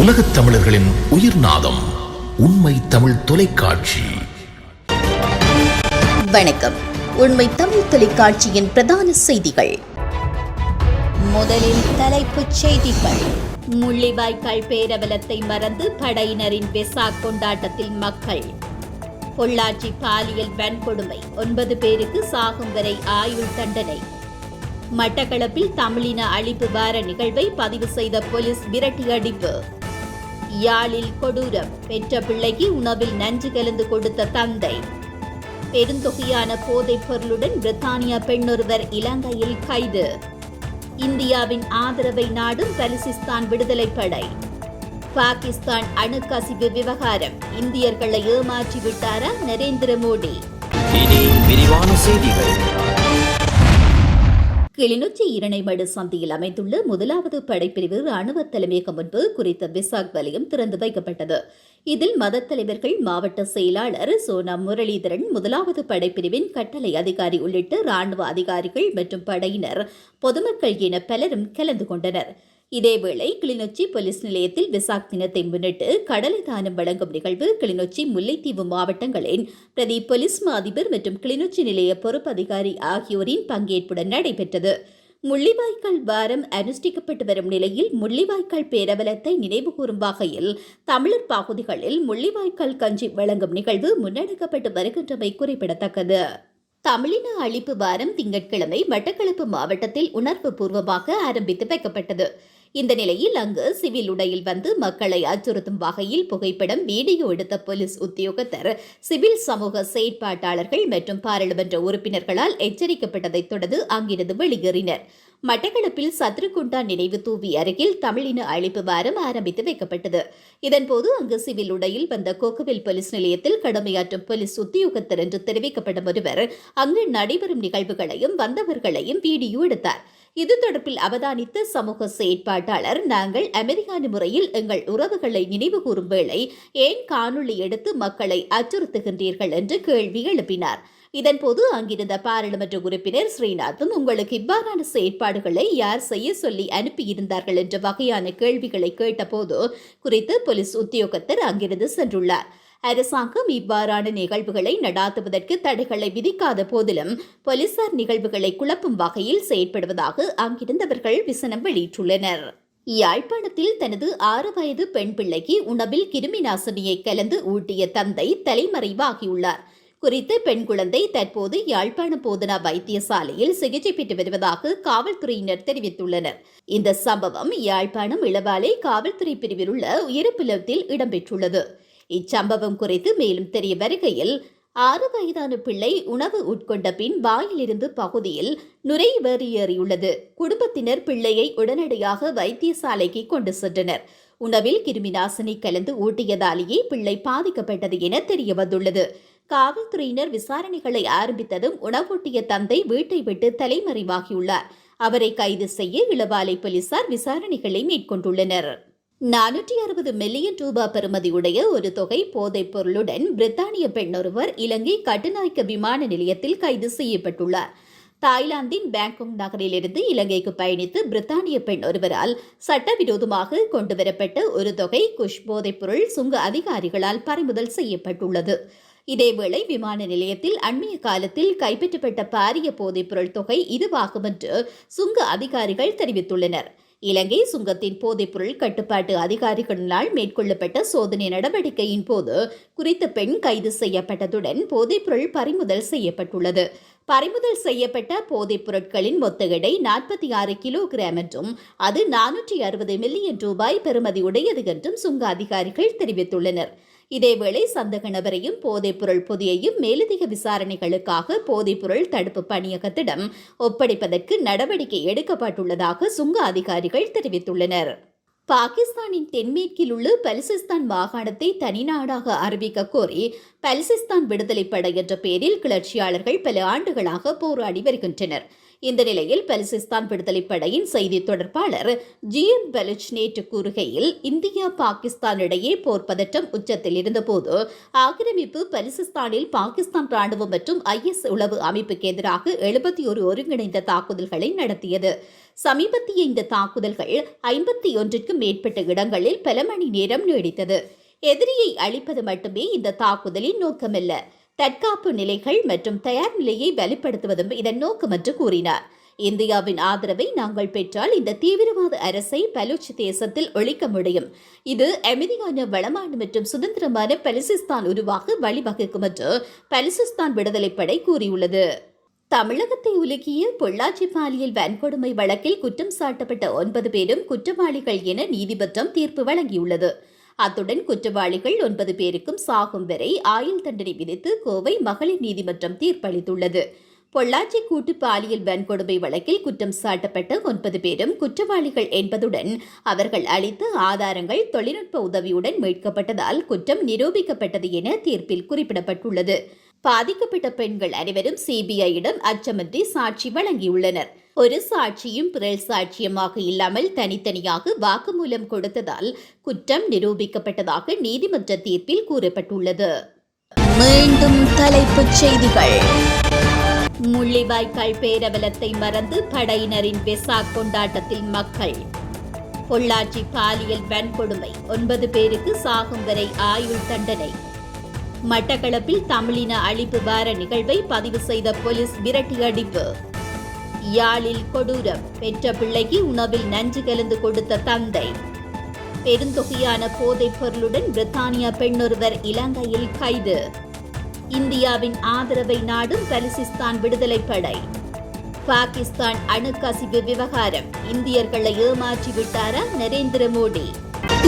உலகத் தமிழர்களின் உயிர்நாதம் உண்மை தமிழ் தொலைக்காட்சி. வணக்கம். உண்மை தமிழ் தொலைக்காட்சியின் பிரதான செய்திகள். முதலில் தலைப்புச் செய்திகள். முள்ளிவாய்க்கால் பேரவலத்தை மறந்து படையினரின் வெசாக் கொண்டாட்டத்தில் மக்கள். பொள்ளாச்சி பாலியல் வன்கொடுமை, 9 பேருக்கு சாகும் வரை ஆயுள் தண்டனை. மட்டக்களப்பில் தமிழின அழிப்பு வார நிகழ்வை பதிவு செய்த போலீஸ் விரட்டியடிப்பு. யாழில் கொடூரம், பெற்ற பிள்ளைக்கு உணவில் நஞ்சு கலந்து கொடுத்த தந்தை. பெருந்தொகையான போதைப் பொருளுடன் பிரித்தானியா பெண்ணொருவர் இலங்கையில் கைது. இந்தியாவின் ஆதரவை நாடும் பலுசிஸ்தான் விடுதலை படை. பாகிஸ்தான் அணுக்கசிவு விவகாரம், இந்தியர்களை ஏமாற்றிவிட்டாரா நரேந்திர மோடி? இனி விரிவான செய்திகள். கிளிநொச்சி இரணைமடு சந்தியில் அமைந்துள்ள முதலாவது படைப்பிரிவு ராணுவ தலைமையகம் முன்பு குறித்த வெசாக் வலயம் திறந்து வைக்கப்பட்டது. இதில் மதத் தலைவர்கள், மாவட்ட செயலாளர் சோனா முரளிதரன், முதலாவது படைப்பிரிவின் கட்டளை அதிகாரி உள்ளிட்ட ராணுவ அதிகாரிகள் மற்றும் படையினர், பொதுமக்கள் என பலரும் கலந்து கொண்டனர். இதேவேளை கிளிநொச்சி போலீஸ் நிலையத்தில் வெசாக் தினத்தை முன்னிட்டு கடலை தானம் வழங்கும் நிகழ்வு கிளிநொச்சி, முல்லைத்தீவு மாவட்டங்களின் பிரதி போலீஸ் அதிபர் மற்றும் கிளிநொச்சி நிலைய பொறுப்பு அதிகாரி ஆகியோரின் பங்கேற்புடன் நடைபெற்றது. முள்ளிவாய்க்கால் வாரம் அனுஷ்டிக்கப்பட்டு வரும் நிலையில் முள்ளிவாய்க்கால் பேரவலத்தை நினைவுகூரும் வகையில் தமிழர் பகுதிகளில் முள்ளிவாய்க்கால் கஞ்சி வழங்கும் நிகழ்வு முன்னெடுக்கப்பட்டு வருகின்றமை குறிப்பிடத்தக்கது. தமிழின அழிப்பு வாரம் திங்கட்கிழமை மட்டக்களப்பு மாவட்டத்தில் உணர்வு பூர்வமாக ஆரம்பித்து வைக்கப்பட்டது. இந்த நிலையில் அங்கு சிவில் உடையில் வந்து மக்களை அச்சுறுத்தும் வகையில் புகைப்படம், வீடியோ எடுத்த போலீஸ் உத்தியோகத்தர், சிவில் சமூக செயற்பாட்டாளர்கள் மற்றும் பாராளுமன்ற உறுப்பினர்களால் எச்சரிக்கப்பட்டதைத் தொடர்ந்து அங்கிருந்து வெளியேறினர். மட்டக்களப்பில் சத்ருகுண்டா நினைவு தூவி அருகில் தமிழின அழிப்பு வாரம் ஆரம்பித்து வைக்கப்பட்டது. இதன்போது அங்கு சிவில் உடையில் வந்த கொக்குவில் போலீஸ் நிலையத்தில் கடமையாற்றும் போலீஸ் உத்தியோகத்தர் என்று தெரிவிக்கப்படும் ஒருவர் அங்கு நடைபெறும் நிகழ்வுகளையும் வந்தவர்களையும் வீடியோ எடுத்தார். இது தொடர்பில் அவதானித்த சமூக செயற்பாட்டாளர், நாங்கள் அமைதியான முறையில் எங்கள் உறவுகளை நினைவு கூறும் வேளை ஏன் காணொலி எடுத்து மக்களை அச்சுறுத்துகின்றீர்கள் என்று கேள்வி எழுப்பினார். இதன்போது அங்கிருந்த பாராளுமன்ற உறுப்பினர் ஸ்ரீநாத்தும், உங்களுக்கு இவ்வாறான செயற்பாடுகளை யார் செய்ய சொல்லி அனுப்பியிருந்தார்கள் என்ற வகையான கேள்விகளை கேட்டபோது குறித்து போலீஸ் உத்தியோகத்தர் அங்கிருந்து சென்றுள்ளார். அரசாங்கம் இவ்வாறான நிகழ்வுகளை நடாத்துவதற்கு தடைகளை விதிக்காத போதிலும் போலீசார் நிகழ்வுகளை குழப்பும் வகையில் செயற்படுவதாக அங்கிருந்தவர்கள் விசனம் வெளியிட்டுள்ளனர். யாழ்ப்பாணத்தில் தனது 6 வயது பெண் பிள்ளைக்கு உணவில் கிருமி நாசினியை கலந்து ஊட்டிய தந்தை தலைமறைவாகியுள்ளார். குறித்த பெண் குழந்தை தற்போது யாழ்ப்பாணம் போதனா வைத்தியசாலையில் சிகிச்சை பெற்று வருவதாக காவல்துறையினர் தெரிவித்துள்ளனர். இந்த சம்பவம் யாழ்ப்பாணம் இளவாலை காவல்துறை பிரிவில் உள்ள உயிர்ப்புலத்தில் இடம்பெற்றுள்ளது. இச்சம்பவம் குறித்து மேலும் தெரிய வருகையில், 6 வயதான பிள்ளை உணவு உட்கொண்ட பின் வாயிலிருந்து பகுதியில் நுரையீரலியுள்ளது. குடும்பத்தினர் பிள்ளையை உடனடியாக வைத்தியசாலைக்கு கொண்டு சென்றனர். உணவில் கிருமி நாசினி கலந்து ஊட்டியதாலேயே பிள்ளை பாதிக்கப்பட்டது என தெரிய வந்துள்ளது. காவல்துறையினர் விசாரணைகளை ஆரம்பித்ததும் உணவூட்டிய தந்தை வீட்டை விட்டு தலைமறைவாகியுள்ளார். அவரை கைது செய்ய இளவாலை போலீசார் விசாரணைகளை மேற்கொண்டுள்ளனர். 460 மில்லியன் ரூபாய் பெறுமதியுடைய ஒரு தொகை போதைப் பொருளுடன் பிரித்தானிய பெண்ணொருவர் இலங்கை கட்டுநாயக்க விமான நிலையத்தில் கைது செய்யப்பட்டுள்ளார். தாய்லாந்தின் பேங்காக் நகரிலிருந்து இலங்கைக்கு பயணித்து பிரித்தானிய பெண் ஒருவரால் சட்டவிரோதமாக கொண்டுவரப்பட்ட ஒரு தொகை குஷ் போதைப்பொருள் சுங்க அதிகாரிகளால் பறிமுதல் செய்யப்பட்டுள்ளது. இதேவேளை விமான நிலையத்தில் அண்மைய காலத்தில் கைப்பற்றப்பட்ட பாரிய போதைப்பொருள் தொகை இதுவாகும் என்று சுங்க அதிகாரிகள் தெரிவித்துள்ளனர். இலங்கை சுங்கத்தின் போதைப்பொருள் கட்டுப்பாட்டு அதிகாரிகளினால் மேற்கொள்ளப்பட்ட சோதனை நடவடிக்கையின் போது குறித்த பெண் கைது செய்யப்பட்டதுடன் போதைப்பொருள் பறிமுதல் செய்யப்பட்டுள்ளது. பறிமுதல் செய்யப்பட்ட போதைப் பொருட்களின் மொத்த எடை 46 கிலோகிராம் என்றும் அது 460 மில்லியன் ரூபாய் பெறுமதியுடையது என்றும் சுங்க அதிகாரிகள் தெரிவித்துள்ளனர். இதேவேளை சந்தக நபரையும் போதைப்பொருள் பொதியையும் மேலதிக விசாரணைகளுக்காக போதைப்பொருள் தடுப்பு பணியகத்திடம் ஒப்படைப்பதற்கு நடவடிக்கை எடுக்கப்பட்டுள்ளதாக சுங்க அதிகாரிகள் தெரிவித்துள்ளனர். பாகிஸ்தானின் தென்மேற்கில் உள்ள பலுசிஸ்தான் மாகாணத்தை தனிநாடாக அறிவிக்க கோரி பலுசிஸ்தான் விடுதலை படை என்ற பெயரில் கிளர்ச்சியாளர்கள் பல ஆண்டுகளாக போராடி வருகின்றனர். இந்த நிலையில் பலுசிஸ்தான் விடுதலைப் படையின் செய்தி தொடர்பாளர் ஜிஎம் பலுச் நேற்று கூறுகையில், இந்தியா பாகிஸ்தான் இடையே போர் பதற்றம் உச்சத்தில் இருந்தபோது ஆக்கிரமிப்பு பலுசிஸ்தானில் பாகிஸ்தான் ராணுவம் மற்றும் IS உளவு அமைப்புக்கு எதிராக 71 ஒருங்கிணைந்த தாக்குதல்களை நடத்தியது. சமீபத்திய இந்த தாக்குதல்கள் 51க்கும் மேற்பட்ட இடங்களில் பல மணி நேரம் நீடித்தது. எதிரியை அழிப்பது மட்டுமே இந்த தாக்குதலின் நோக்கமல்ல, தற்காப்பு நிலைகள் மற்றும் தயார் நிலையை வலுப்படுத்துவதும் இதன் நோக்கம் என்று கூறினார். இந்தியாவின் ஆதரவை நாங்கள் பெற்றால் இந்த தீவிரவாத அரசை பலூச் தேசத்தில் ஒழிக்க முடியும். இது அமைதியான, வளமான மற்றும் சுதந்திரமான பலுசிஸ்தான் உருவாக வழிவகுக்கும் என்று பலுசிஸ்தான் விடுதலைப் படை கூறியுள்ளது. தமிழகத்தை உலுக்கிய பொள்ளாச்சி பாலியல் வன்கொடுமை வழக்கில் குற்றம் சாட்டப்பட்ட 9 பேரும் குற்றவாளிகள் என நீதிமன்றம் தீர்ப்பு வழங்கியுள்ளது. அத்துடன் குற்றவாளிகள் 9 பேருக்கும் சாகும் வரை ஆயுள் தண்டனை விதித்து கோவை மகளிர் நீதிமன்றம் தீர்ப்பளித்துள்ளது. பொள்ளாச்சி கூட்டு பாலியல் வன்கொடுமை வழக்கில் குற்றம் சாட்டப்பட்ட 9 பேரும் குற்றவாளிகள் என்பதுடன் அவர்கள் அளித்த ஆதாரங்கள் தொழில்நுட்ப உதவியுடன் மீட்கப்பட்டதால் குற்றம் நிரூபிக்கப்பட்டது என தீர்ப்பில் குறிப்பிடப்பட்டுள்ளது. பாதிக்கப்பட்ட பெண்கள் அனைவரும் CBI-யிடம் அச்சமின்றி சாட்சி வழங்கியுள்ளனர். ஒரு சாட்சியும் பிறல் சாட்சியமாக இல்லாமல் தனித்தனியாக வாக்குமூலம் கொடுத்ததால் குற்றம் நிரூபிக்கப்பட்டதாக நீதிமன்ற தீர்ப்பில் கூறப்பட்டுள்ளது. மீண்டும் தலைப்புச் செய்திகள். முள்ளிவாய்க்கால் பேரவலத்தை மறந்து படையினரின் வெசாக் கொண்டாட்டத்தில் மக்கள். பொள்ளாச்சி பாலியல் வன்கொடுமை, 9 பேருக்கு சாகும் வரை ஆயுள் தண்டனை. மட்டக்களப்பில் தமிழின அழிப்பு வார நிகழ்வை பதிவு செய்த போலீஸ் விரட்டியடிப்பு. யாழில் கொடூரம், பெற்ற பிள்ளைக்கு உணவில் நஞ்சு கலந்து கொடுத்த தந்தை. பெருந்தொகையான போதைப் பொருளுடன் பிரித்தானியா பெண்ணொருவர் இலங்கையில் கைது. இந்தியாவின் ஆதரவை நாடும் பலுசிஸ்தான் விடுதலைப் படை. பாகிஸ்தான் அணுக்கசிவு விவகாரம், இந்தியர்களை ஏமாற்றிவிட்டாரா நரேந்திர மோடி?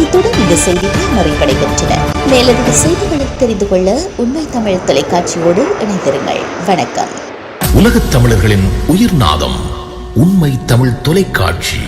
இத்துடன் இந்த செய்திகள் நிறைவடைகின்றன. மேலதிக செய்திகளை தெரிந்து கொள்ள உண்மை தமிழ் தொலைக்காட்சியோடு இணைந்திருங்கள். வணக்கம். உலகத் தமிழர்களின் உயிர்நாதம் உண்மை தமிழ் தொலைக்காட்சி.